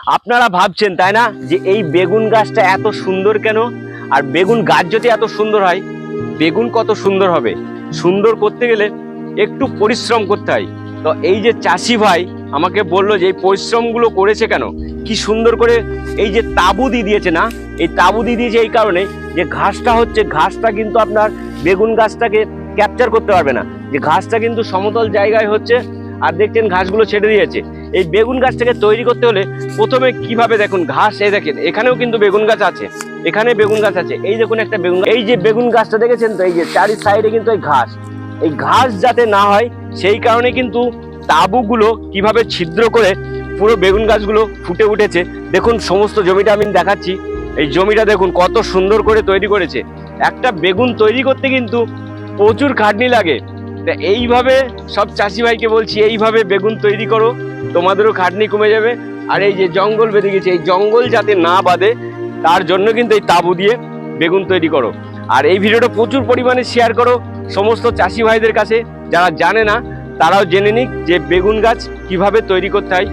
আপনারা ভাবছেন তাই না যে এই বেগুন গাছটা এত সুন্দর কেন? আর বেগুন গাছ যদি এত সুন্দর হয়, বেগুন কত সুন্দর হবে? সুন্দর করতে গেলে একটু পরিশ্রম করতে হয়। তো এই যে চাষি ভাই আমাকে বললো যে এই পরিশ্রমগুলো করেছে কেন, কি সুন্দর করে এই যে তাঁবু দিয়ে দিয়েছে না, এই তাঁবু দিয়ে দিয়েছে এই কারণে যে ঘাসটা কিন্তু আপনার বেগুন গাছটাকে ক্যাপচার করতে পারবে না। যে ঘাসটা কিন্তু সমতল জায়গায় হচ্ছে, আর দেখছেন ঘাসগুলো ছেড়ে দিয়েছে। এই বেগুন গাছটাকে তৈরি করতে হলে প্রথমে কিভাবে দেখুন ঘাস, এই দেখেন এখানেও কিন্তু বেগুন গাছ আছে, এখানে বেগুন গাছ আছে, এই দেখুন একটা বেগুন, এই যে বেগুন গাছটা দেখেছেন তো, এই যে চারি সাইডে কিন্তু এই ঘাস যাতে না হয় সেই কারণে কিন্তু তাঁবুগুলো কিভাবে ছিদ্র করে পুরো বেগুন গাছগুলো ফুটে উঠেছে। দেখুন সমস্ত জমিটা আমি দেখাচ্ছি, এই জমিটা দেখুন কত সুন্দর করে তৈরি করেছে। একটা বেগুন তৈরি করতে কিন্তু প্রচুর খাটনি লাগে। তা এইভাবে সব চাষি ভাইকে বলছি, এইভাবে বেগুন তৈরি করো, তোমাদেরও খাটনি কমে যাবে। আর এই যে জঙ্গল বেঁধে গেছে, এই জঙ্গল যাতে না বাঁধে তার জন্য কিন্তু এই তাঁবু দিয়ে বেগুন তৈরি করো। আর এই ভিডিওটা প্রচুর পরিমাণে শেয়ার করো সমস্ত চাষি ভাইদের কাছে, যারা জানে না তারাও জেনে নিক যে বেগুন গাছ কিভাবে তৈরি করতে হয়।